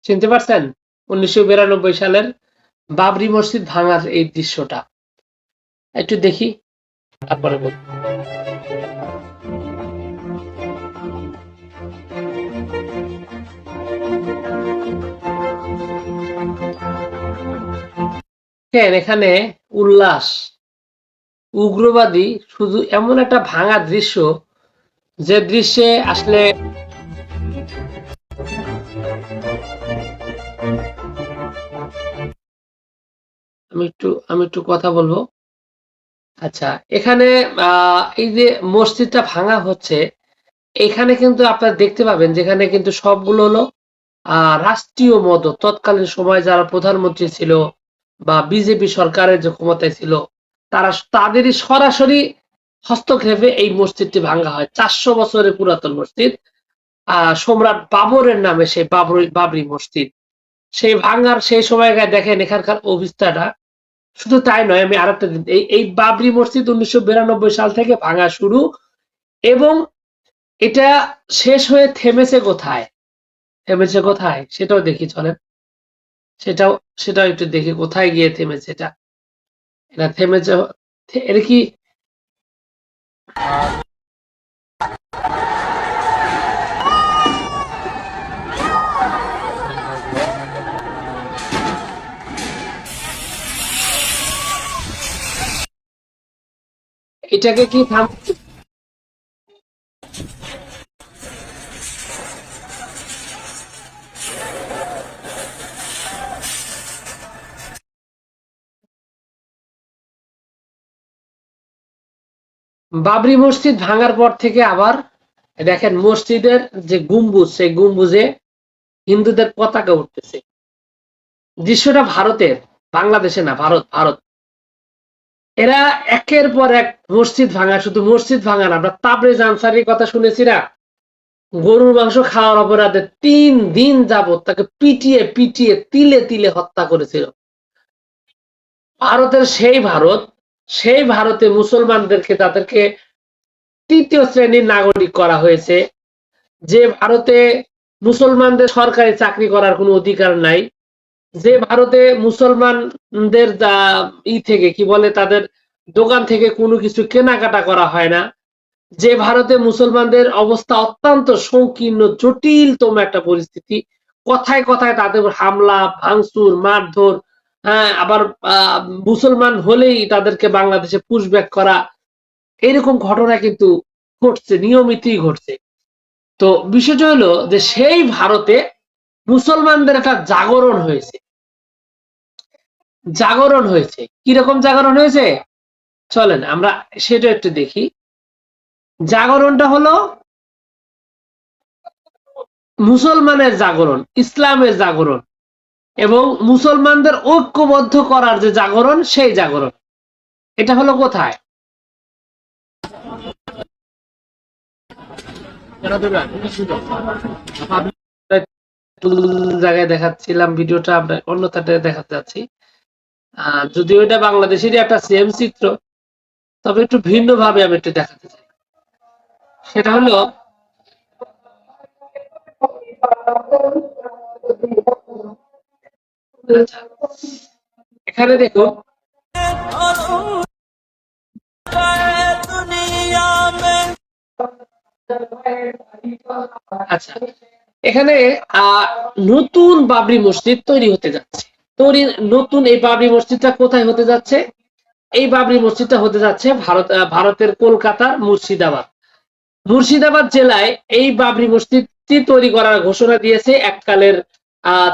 চিনতে পারছেন? 1992 সালের বাবরি মসজিদ ভাঙার এই দৃশ্যটা একটু দেখি, তারপরে বলবো। এখানে উল্লাস, উগ্রবাদী, শুধু এমন একটা ভাঙা দৃশ্য যে দৃশ্যে আসলে আমি একটু কথা বলবো। আচ্ছা, এখানে এই যে মসজিদটা ভাঙা হচ্ছে, এখানে কিন্তু আপনারা দেখতে পাবেন যেখানে কিন্তু সবগুলো হলো রাষ্ট্রীয় মদত। তৎকালীন সময় যারা প্রধানমন্ত্রী ছিল বা বিজেপি সরকারের যে ক্ষমতায় ছিল, তাদেরই সরাসরি হস্তক্ষেপে এই মসজিদটি ভাঙা হয়। 400 বছরের পুরাতন মসজিদ, সম্রাট বাবরের নামে সেই বাবরি মসজিদ। সেই ভাঙার সেই সময়কার দেখেন এখানকার অবস্থাটা। শুধু তাই নয়, আমি আরেকটা এই বাবরি মসজিদ 1992 সাল থেকে ভাঙা শুরু, এবং এটা শেষ হয়ে থেমেছে কোথায়? সেটাও দেখি, চলেন সেটাও একটু দেখি কোথায় গিয়ে থেমেছে। এটা থেমেছে, এটা কি এটাকে কি বাবরি মসজিদ ভাঙার পর থেকে আবার দেখেন মসজিদের যে গম্বুজ, সেই গম্বুজে হিন্দুদের পতাকা উঠতেছে। দৃশ্যটা ভারতের, বাংলাদেশে না, ভারত। এরা একের পর এক মসজিদ ভাঙা, শুধু মসজিদ ভাঙা না, আমরা তাবরেজ আনসারির কথা শুনেছি না, গরুর মাংস খাওয়ার অপরাধে 3 দিন যাবত তাকে পিটিয়ে পিটিয়ে তিলে তিলে হত্যা করেছিল। ভারতের সেই ভারতে মুসলমানদেরকে, তাদেরকে তৃতীয় শ্রেণীর নাগরিক করা হয়েছে। যে ভারতে মুসলমানদের সরকারি চাকরি করার কোনো অধিকার নাই, যে ভারতে মুসলমানদের থেকে কি বলে, তাদের দোকান থেকে কোনো কিছু কেনাকাটা করা হয় না, যে ভারতে মুসলমানদের অবস্থা অত্যন্ত সংকীর্ণ, জটিলতম একটা পরিস্থিতি, কথায় কথায় তাদের হামলা, ভাঙচুর, মারধর, হ্যাঁ, আবার মুসলমান হলেই তাদেরকে বাংলাদেশে পুশব্যাক করা, এরকম ঘটনা কিন্তু ঘটছে, নিয়মিতই ঘটছে। তো বিষয়টা হলো যে সেই ভারতে মুসলমানদের একটা জাগরণ হয়েছে। কিরকম জাগরণ হয়েছে চলেন আমরা সেটা একটু দেখি। জাগরণটা হলো মুসলমানের জাগরণ, ইসলামের জাগরণ, এবং মুসলমানদের ঐক্যবদ্ধ করার যে জাগরণ, সেই জাগরণ। এটা হলো কোথায়? জায়গায় দেখাচ্ছিলাম ভিডিওটা, আমরা অন্যথাটা দেখাতে যাচ্ছি। যদিও এটা বাংলাদেশেরই একটা সেম চিত্র, তবে একটু ভিন্ন ভাবে আমি একটু দেখাতে চাই। সেটা হলো এখানে দেখো, আচ্ছা, এখানে নতুন বাবরি মসজিদ তৈরি হতে যাচ্ছে। নতুন এই বাবরি মসজিদটা কোথায় হতে যাচ্ছে? এই বাবরি মসজিদটা হতে যাচ্ছে ভারতের কলকাতার মুর্শিদাবাদ জেলায়। এই বাবরি মসজিদটি তৈরি করার ঘোষণা দিয়েছে এককালের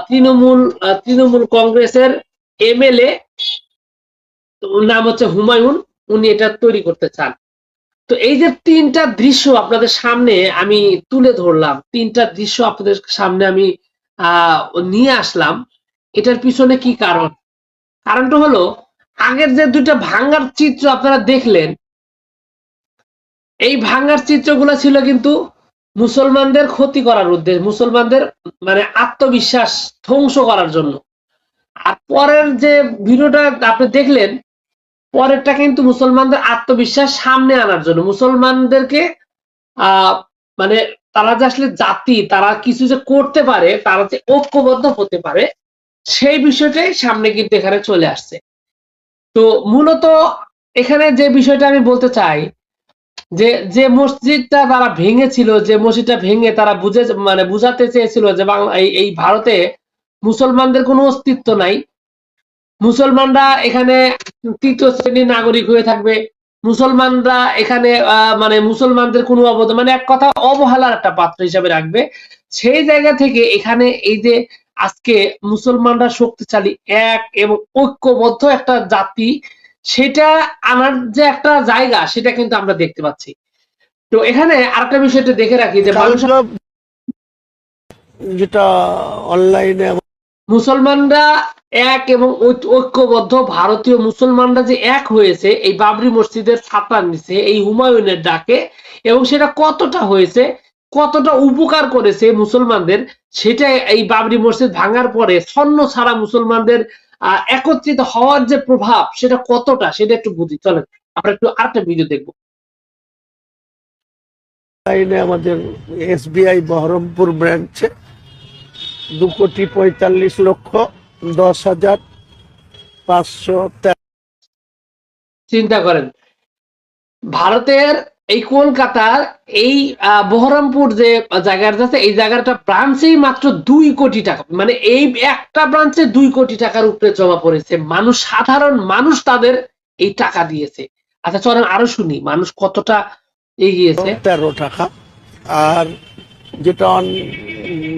তৃণমূল কংগ্রেসের এমএলএ, নাম হচ্ছে হুমায়ুন। উনি এটা তৈরি করতে চান। তো এই যে 3টা দৃশ্য আপনাদের সামনে আমি তুলে ধরলাম, 3টা দৃশ্য আপনাদের সামনে আমি নিয়ে আসলাম, এটার পিছনে কি কারণ? কারণটা হলো, আগের যে 2টা ভাঙ্গার চিত্র আপনারা দেখলেন, এই ভাঙ্গার চিত্রগুলো ছিল কিন্তু মুসলমানদের ক্ষতি করার উদ্দেশ্যে, মুসলমানদের মানে আত্মবিশ্বাস ধ্বংস করার জন্য। আর পরের যে ভিডিওটা আপনি দেখলেন, পরেরটা কিন্তু মুসলমানদের আত্মবিশ্বাস সামনে আনার জন্য, মুসলমানদেরকে মানে তারা যে আসলে জাতি, তারা কিছু যে করতে পারে, তারা যে ঐক্যবদ্ধ হতে পারে, সেই বিষয়টাই সামনে কিন্তু এখানে চলে আসছে। তো মূলত এখানে যে বিষয়টা আমি বলতে চাই, যে যে মসজিদটা তারা ভেঙেছিল, যে মসজিদটা ভেঙে তারা মানে বুঝাতে চেয়েছিল যে বাংলা এই ভারতে মুসলমানদের কোনো অস্তিত্ব নাই, মুসলমানরা এখানে তৃতীয় শ্রেণীর নাগরিক হয়ে থাকবে, মুসলমানরা এখানে মানে মুসলমানদের কোনো অবদান, মানে এক কথা অবহেলার একটা পাত্র হিসাবে রাখবে। সেই জায়গা থেকে এখানে এই যে আজকে মুসলমানরা শক্তিশালী এক এবং ঐক্যবদ্ধ একটা জাতি, সেটা আনার যে একটা জায়গা, সেটা কিন্তু আমরা দেখতে পাচ্ছি। তো এখানে আরেকটা বিষয়টা দেখে রাখি যে মানুষ, যেটা অনলাইনে মুসলমানরা এক এবং ঐক্যবদ্ধ, ভারতীয় মুসলমানরা যে এক হয়েছে এই বাবরি মসজিদের ছাতার নিচে, এই হুমায়ুনের ডাকে, এবং সেটা কতটা হয়েছে, কতটা উপকার করেছে মুসলমানদের, সেটা এই বাবরি মসজিদ ভাঙার পরে ছন্ন ছাড়া মুসলমানদের একত্রিত হওয়ার যে প্রভাব, সেটা কতটা, সেটা একটু বুঝি। চলেন আমরা একটু আরেকটা ভিডিও দেখবো। আমাদের এসবিআই বহরমপুর ব্রাঞ্চে 2,45,10,513। চিন্তা করেন, ভারতের এই কলকাতার এই বহরমপুর যে জায়গাটা আছে, এই জায়গাটা ব্রাঞ্চেই মাত্র 2 কোটি টাকা, মানে এই একটা ব্রাঞ্চে 2 কোটি টাকার উপরে জমা পড়েছে। মানুষ, সাধারণ মানুষ তাদের এই টাকা দিয়েছে। আচ্ছা চলেন আরো শুনি মানুষ কতটা এগিয়েছে। 13 টাকা। আর যেটা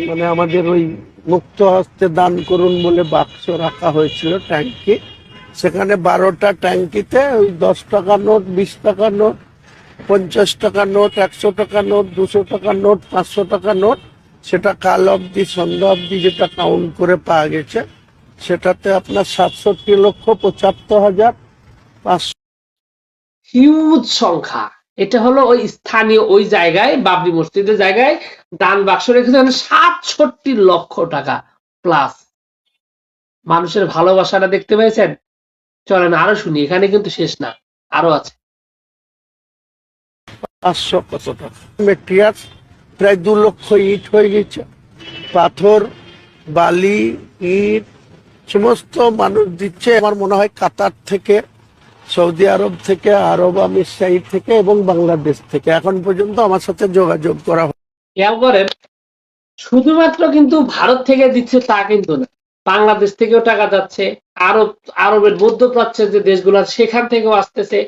মানে আমাদের ওই মুক্ত হস্তে দান করুন বলে বাক্স রাখা হয়েছিল ট্যাঙ্কি, সেখানে 12টা ট্যাঙ্কিতে ওই 10 টাকা নোট, 20 টাকা নোট, 50 টাকা নোট, 100 টাকা নোট, 200 টাকা নোট, 500 টাকা নোট, সেটা কাল অব্দি, সন্ধ্যা অব্দি যেটা কাউন্ট করে পাওয়া গেছে, সেটাতে আপনার 67,75,500। হিউজ সংখ্যা। এটা হলো ওই স্থানীয় ওই জায়গায়, বাবরি মসজিদের জায়গায় দান বাক্স রেখেছে 67 লক্ষ টাকা প্লাস। মানুষের ভালোবাসাটা দেখতে পেয়েছেন? চলেন আরো শুনি, এখানে কিন্তু শেষ না, আরো আছে। 500 কত টাকা মেটেরিয়াল, প্রায় 2 লক্ষ ইট হয়ে গেছে। পাথর, বালি, ইট সমস্ত মানুষ দিচ্ছে। আমার মনে হয় কাতার থেকে, সৌদি আরব থেকে, আরব আমিরশাহী থেকে এবং বাংলাদেশ থেকে এখন পর্যন্ত আমার সাথে যোগাযোগ করা হয়। খেয়াল করেন, শুধুমাত্র কিন্তু ভারত থেকে দিচ্ছে তা কিন্তু না, বাংলাদেশ থেকেও টাকা যাচ্ছে, আরবের মধ্যপ্রাচ্যের যে দেশগুলো সেখান থেকেও আসতেছে।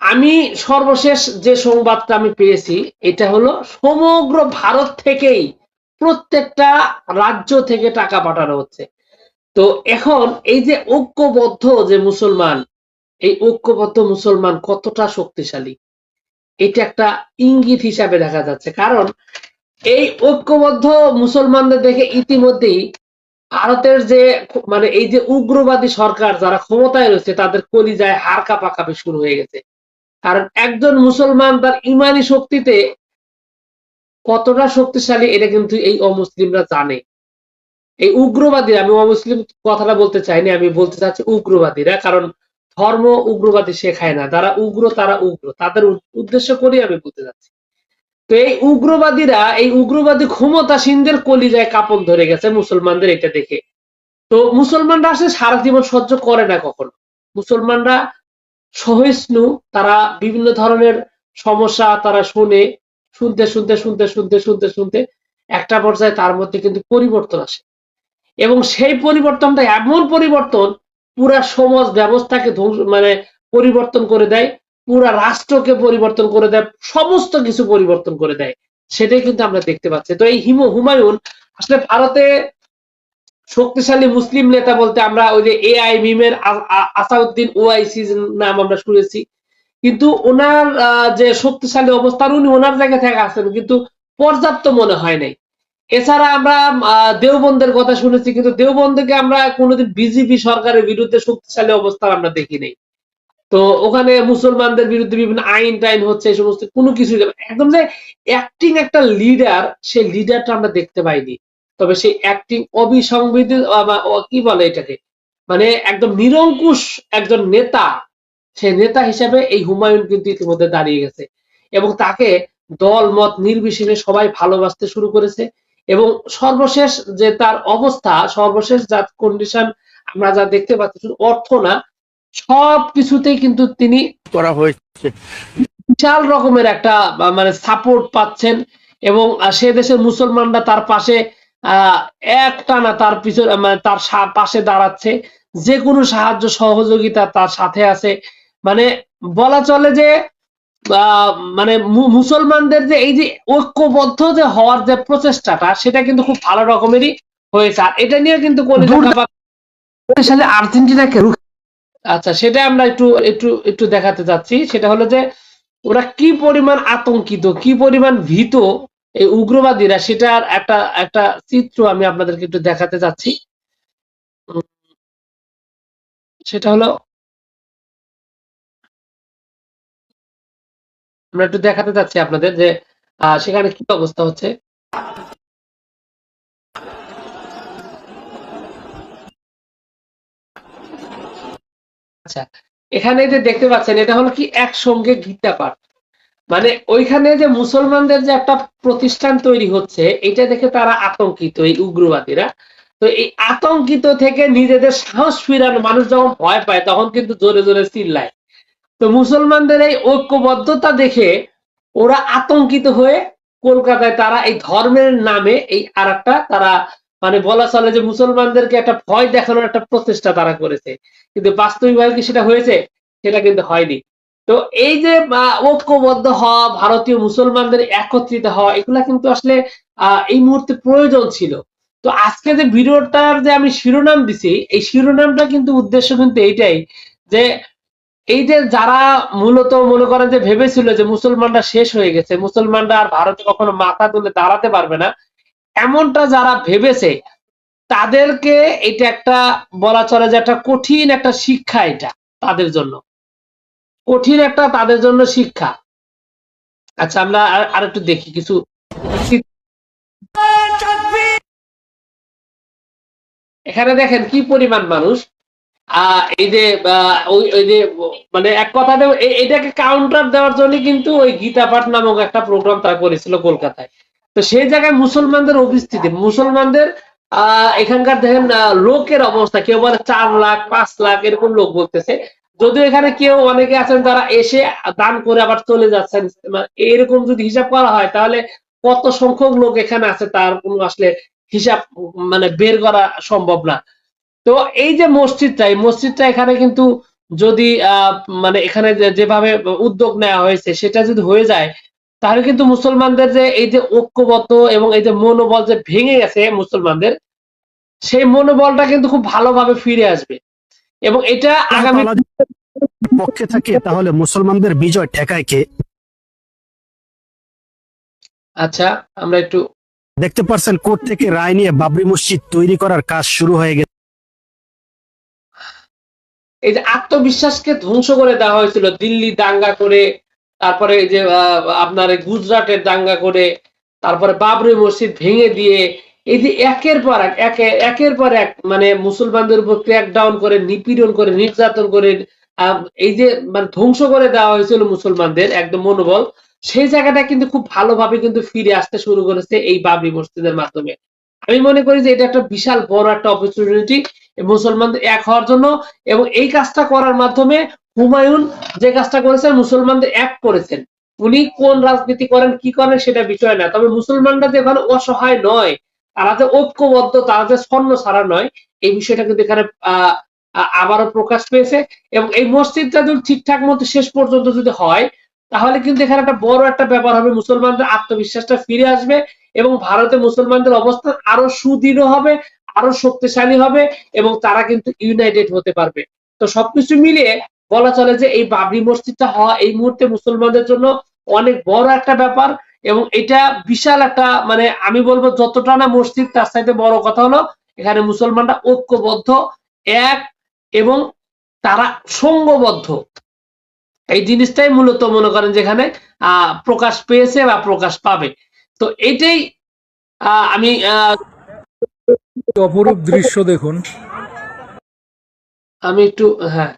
আমি সর্বশেষ যে সংবাদটা আমি পেয়েছি, এটা হলো সমগ্র ভারত থেকেই প্রত্যেকটা রাজ্য থেকে টাকা পাঠানো হচ্ছে। তো এখন এই যে ঐক্যবদ্ধ যে মুসলমান, এই ঐক্যবদ্ধ মুসলমান কতটা শক্তিশালী, এটা একটা ইঙ্গিত হিসাবে দেখা যাচ্ছে। কারণ এই ঐক্যবদ্ধ মুসলমানদের দেখে ইতিমধ্যেই ভারতের যে মানে এই যে উগ্রবাদী সরকার যারা ক্ষমতায় রয়েছে, তাদের কলিজায় হাড় কাঁপাকাঁপি শুরু হয়ে গেছে। কারণ একজন মুসলমান তার ইমানি শক্তিতে কতটা শক্তিশালী, এটা কিন্তু এই অমুসলিমরা জানে। এই উগ্রবাদীরা, আমি অমুসলিম কথাটা বলতে চাইনি, আমি বলতে চাচ্ছি উগ্রবাদীরা, কারণ ধর্ম উগ্রবাদী শেখায় না, যারা উগ্র তারা উগ্র, তাদের উদ্দেশ্য করেই আমি বলতে চাচ্ছি। তো এই উগ্রবাদীরা, এই উগ্রবাদী ক্ষমতাসীনদের কলিজায় কাঁপন ধরে গেছে মুসলমানদের এটা দেখে। তো মুসলমানরা আসলে সারা জীবন সহ্য করে না কখনো। মুসলমানরা সহিষ্ণু, তারা বিভিন্ন ধরনের সমস্যা তারা শুনে, শুনতে শুনতে শুনতে শুনতে শুনতে শুনতে একটা পর্যায়ে তার মধ্যে কিন্তু পরিবর্তন আসে, এবং সেই পরিবর্তনটা এমন পরিবর্তন, পুরা সমাজ ব্যবস্থাকে মানে পরিবর্তন করে দেয়, পুরা রাষ্ট্রকে পরিবর্তন করে দেয়, সমস্ত কিছু পরিবর্তন করে দেয়। সেটাই কিন্তু আমরা দেখতে পাচ্ছি। তো এই হুমায়ুন আসলে ভারতে শক্তিশালী মুসলিম নেতা বলতে আমরা ওই যে এআই মিমের আসাউদ্দিন ওয়াইসি নাম আমরা শুনেছি, কিন্তু ওনার যে শক্তিশালী অবস্থান, উনি ওনার জায়গা থেকে আছেন, কিন্তু পর্যাপ্ত মনে হয় নাই। এছাড়া আমরা দেওবন্দের কথা শুনেছি, কিন্তু দেওবন্দকে আমরা কোনোদিন বিজেপি সরকারের বিরুদ্ধে শক্তিশালী অবস্থান আমরা দেখি নাই। তো ওখানে মুসলমানদের বিরুদ্ধে বিভিন্ন আইন টাইন হচ্ছে, এই সমস্ত কোনো কিছু একদম যে অ্যাক্টিং একটা লিডার, সেই লিডারটা আমরা দেখতে পাইনি। তবে সেই অ্যাক্টিং অবিসংবিধিত, কি বলে এটাকে, মানে একদম নিরঙ্কুশ একজন নেতা, সেই নেতা হিসেবে এই হুমায়ুন কিন্তু ইতিমধ্যে দাঁড়িয়ে গেছে, এবং তাকে দল মত নির্বিশেষে সবাই ভালোবাসতে শুরু করেছে এবং সর্বশেষ যে তার অবস্থা, সর্বশেষ যা কন্ডিশন আমরা যা দেখতে পাচ্ছি, শুধু অর্থ না, সব কিছুতেই কিন্তু তিনি করা হয়েছে। বিশাল রকমের একটা মানে সাপোর্ট পাচ্ছেন এবং সে দেশের মুসলমানরা তার পাশে একটানা তার পিছনে মানে তার পাশে দাঁড়াচ্ছে, যে কোনো সাহায্য সহযোগিতা তার সাথে আছে। মানে বলা চলে যে মানে মুসলমানদের যে এই যে ঐক্যবদ্ধ যে হওয়ার যে প্রচেষ্টাটা, সেটা কিন্তু খুব ভালো রকমেরই হয়েছে। আর এটা নিয়ে কিন্তু সাথে আর্জেন্টিনাকে আচ্ছা, সেটা আমরা একটু একটু একটু দেখাতে যাচ্ছি। সেটা হলো যে ওরা কি পরিমাণ আতঙ্কিত, কি পরিমাণ ভীত এই উগ্রবাদীরা, সেটার একটা একটা চিত্র আমি আপনাদেরকে একটু দেখাতে যাচ্ছি। সেটা হলো, আমরা একটু দেখাতে যাচ্ছি আপনাদের যে সেখানে কি অবস্থা হচ্ছে। আচ্ছা, এখানে যে দেখতে পাচ্ছেন, এটা হলো কি একসঙ্গে গীতা পাঠ। মানে ওইখানে যে মুসলমানদের যে একটা প্রতিষ্ঠান তৈরি হচ্ছে, এটা দেখে তারা আতঙ্কিত, এই উগ্রবাদীরা। তো এই আতঙ্কিত থেকে নিজেদের সাহস ফিরানো, মানুষ যখন ভয় পায় তখন কিন্তু জোরে জোরে চিল্লায়। তো মুসলমানদের এই ঐক্যবদ্ধতা দেখে ওরা আতঙ্কিত হয়ে কলকাতায় তারা এই ধর্মের নামে এই আরেকটা তারা মানে বলা চলে যে মুসলমানদেরকে একটা ভয় দেখানোর একটা প্রচেষ্টা তারা করেছে, কিন্তু বাস্তবিকভাবে কি সেটা হয়েছে? সেটা কিন্তু হয়নি। তো এই যে ঐক্যবদ্ধ হওয়া, ভারতীয় মুসলমানদের একত্রিত হওয়া, এগুলা কিন্তু আসলে এই মুহূর্তে প্রয়োজন ছিল। তো আজকে যে ভিডিওটার যে আমি শিরোনাম দিছি, এই শিরোনামটা কিন্তু উদ্দেশ্য কিন্তু এইটাই যে এই যে যারা মূলত মনে করেন যে ভেবেছিল যে মুসলমানরা শেষ হয়ে গেছে, মুসলমানরা আর ভারতে কখনো মাথা তুলে দাঁড়াতে পারবে না, এমনটা যারা ভেবেছে তাদেরকে এটা একটা বলা চলে যে একটা কঠিন একটা শিক্ষা, এটা তাদের জন্য কঠিন একটা তাদের জন্য শিক্ষা। আচ্ছা, আমরা আর একটু দেখি কিছু। এখানে দেখেন কি পরিমাণ মানুষ, এই যে ওই যে মানে এক কথাতে এটাকে কাউন্টার দেওয়ার জন্য কিন্তু ওই গীতা পাঠ নামক একটা প্রোগ্রাম তারা করেছিল কলকাতায়। তো সেই জায়গায় মুসলমানদের উপস্থিতি, মুসলমানদের এখানকার দেখেন লোকের অবস্থা, কেউ বলে 4 লাখ 5 লাখ এরকম লোক বলতেছে। যদিও এখানে কেউ অনেকে আছেন তারা এসে দান করে আবার চলে যাচ্ছেন, এরকম যদি হিসাব করা হয় তাহলে কত সংখ্যক লোক এখানে আছে তার কোনো আসলে হিসাব মানে বের করা সম্ভব না। তো এই যে মসজিদটা, এই মসজিদটা এখানে কিন্তু যদি মানে এখানে যেভাবে উদ্যোগ নেওয়া হয়েছে সেটা যদি হয়ে যায়, তাহলে কিন্তু মুসলমানদের যে এই যে ঐক্যবদ্ধ এবং এই যে মনোবল যে ভেঙে গেছে মুসলমানদের, সেই মনোবলটা কিন্তু খুব ভালোভাবে ফিরে আসবে এবং এটা আগামী পক্ষে থাকে, তাহলে মুসলমানদের বিজয় ঠেকায় কে? আচ্ছা, আমরা একটু দেখতে পারছেন কোর্ট থেকে রায় নিয়ে বাবরি মসজিদ তৈরি করার কাজ শুরু হয়ে গেছে। এই যে আত্মবিশ্বাসকে ধ্বংস করে দেওয়া হয়েছিল দিল্লি দাঙ্গা করে, তারপরে এই যে আপনার গুজরাটের দাঙ্গা করে, তারপরে বাবরি মসজিদ ভেঙে দিয়ে, এই যে একের পর এক মানে মুসলমানদের উপর ক্র্যাকডাউন করে, নিপীড়ন করে, নির্যাতন করে, এই যে মানে ধ্বংস করে দেওয়া হয়েছিল মুসলমানদের একদম মনোবল, সেই জায়গাটা কিন্তু খুব ভালোভাবে কিন্তু ফিরে আসতে শুরু করেছে এই বাবরি মসজিদের মাধ্যমে। আমি মনে করি যে এটা একটা বিশাল বড় একটা অপরচুনিটি মুসলমানদের এক হওয়ার জন্য, এবং এই কাজটা করার মাধ্যমে হুমায়ুন যে কাজটা করেছেন, মুসলমানদের এক করেছেন। উনি কোন রাজনীতি করেন কি করেন সেটা বিষয় না, তবে মুসলমানরা যে এখানে অসহায় নয়, তারা যে ঐক্যবদ্ধ, তারা যে ছন্ন ছাড়া নয়, এই বিষয়টা কিন্তু এখানে আবারও প্রকাশ পেয়েছে। এবং এই মসজিদটা যদি ঠিকঠাক মতো শেষ পর্যন্ত যদি হয়, তাহলে কিন্তু এখানে একটা বড় একটা ব্যাপার হবে, মুসলমানদের আত্মবিশ্বাসটা ফিরে আসবে এবং ভারতে মুসলমানদের অবস্থান আরো সুদৃঢ় হবে, আরো শক্তিশালী হবে এবং তারা কিন্তু ইউনাইটেড হতে পারবে। তো সবকিছু মিলিয়ে বলা চলে যে এই বাবরি মসজিদটা হওয়া এই মুহূর্তে মুসলমানদের জন্য অনেক বড় একটা ব্যাপার এবং এটা বিশাল একটা মানে আমি বলবো যতটা না মসজিদ, তার চাইতে বড় কথা হলো এখানে মুসলমানরা ঐক্যবদ্ধ, এক এবং তারা সঙ্ঘবদ্ধ। এই জিনিসটাই মূলত মনে করেন যেখানে প্রকাশ পেয়েছে বা প্রকাশ পাবে। তো এটাই আমি অপরূপ দৃশ্য দেখুন। আমি একটু হ্যাঁ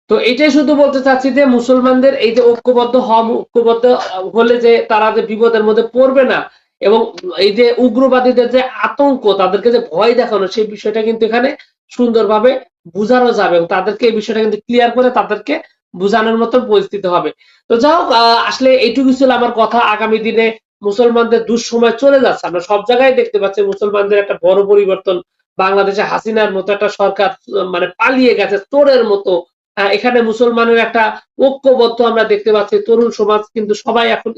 তো এটাই শুধু বলতে চাচ্ছি যে মুসলমানদের এই যে ঐক্যবদ্ধ হলে যে তারা যে বিপদের মধ্যে পড়বে না, এবং এই যে উগ্রবাদীদের যে আতঙ্ক, তাদেরকে যে ভয় দেখানো, সেই বিষয়টা কিন্তু এখানে সুন্দরভাবে বুঝানো যাবে এবং তাদেরকে এই বিষয়টা কিন্তু ক্লিয়ার করে তাদেরকে বুঝানোর মতো পরিস্থিতি হবে। তো যাই হোক, আসলে এইটুকু ছিল আমার কথা। আগামী দিনে মুসলমানদের দুঃসময় চলে যাচ্ছে, আমরা সব জায়গায় দেখতে পাচ্ছি মুসলমানদের একটা বড় পরিবর্তন। বাংলাদেশে হাসিনার মতো একটা সরকার মানে পালিয়ে গেছে চোরের মতো। এখানে মুসলমানের একটা ঐক্যবদ্ধ আমরা দেখতে পাচ্ছি, তরুণ সমাজ কিন্তু সবাই এখন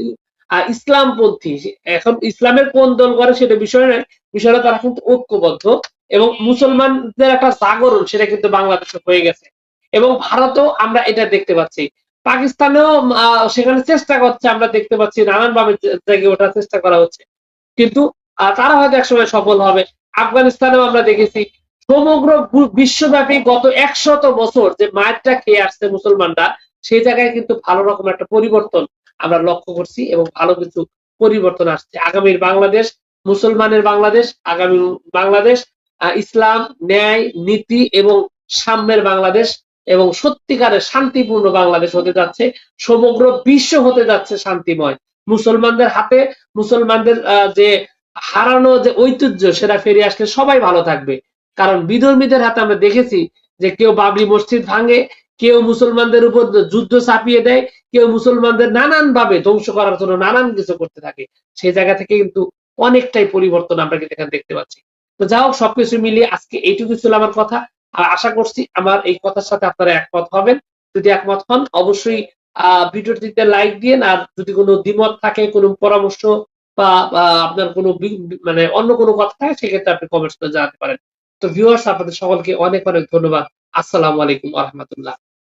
ইসলামপন্থী। এখন ইসলামের কোন দল করে সেটা বিষয় নয়, বিষয়টা তারা কিন্তু ঐক্যবদ্ধ এবং মুসলমানদের একটা জাগরণ সেটা কিন্তু বাংলাদেশে হয়ে গেছে। এবং ভারতেও আমরা এটা দেখতে পাচ্ছি, পাকিস্তানেও সেখানে চেষ্টা করছে, আমরা দেখতে পাচ্ছি নানান ভাবে জেগে ওঠার চেষ্টা করা হচ্ছে, কিন্তু তারা হয়তো একসময় সফল হবে। আফগানিস্তানেও আমরা দেখেছি, সমগ্র বিশ্বব্যাপী গত ১০০ বছর যে মারটা খেয়ে আসছে মুসলমানরা, সেই জায়গায় কিন্তু ভালো রকম একটা পরিবর্তন আমরা লক্ষ্য করছি এবং ভালো কিছু পরিবর্তন আসছে। আগামীর বাংলাদেশ মুসলমানের বাংলাদেশ, আগামী বাংলাদেশ ইসলাম, ন্যায়, নীতি এবং সাম্যের বাংলাদেশ এবং সত্যিকারের শান্তিপূর্ণ বাংলাদেশ হতে যাচ্ছে। সমগ্র বিশ্ব হতে যাচ্ছে শান্তিময়। মুসলমানদের হাতে মুসলমানদের যে হারানো যে ঐতিহ্য সেটা ফিরে আসলে সবাই ভালো থাকবে। কারণ বিধর্মীদের হাতে আমরা দেখেছি যে কেউ বাবরি মসজিদ ভাঙে, কেউ মুসলমানদের উপর যুদ্ধ চাপিয়ে দেয়, কেউ মুসলমানদের নানান ভাবে ধ্বংস করার জন্য নানান কিছু করতে থাকে। সেই জায়গা থেকে কিন্তু অনেকটাই পরিবর্তন আমরা কিন্তু এখানে দেখতে পাচ্ছি। তো যা হোক, সবকিছু মিলিয়ে আজকে এইটুকু ছিল আমার কথা। আর আশা করছি আমার এই কথার সাথে আপনারা একমত হবেন। যদি একমত হন অবশ্যই ভিডিওটিতে লাইক দিয়েন, আর যদি কোনো দ্বিমত থাকে, কোনো পরামর্শ বা আপনার কোনো মানে অন্য কোনো কথা থাকে, সেক্ষেত্রে আপনি কমেন্টস করে জানাতে পারেন। তো ভিউয়ার্স, আপনাদের সকলকে অনেক অনেক ধন্যবাদ। আসসালামু আলাইকুম ওয়া রাহমাতুল্লাহ।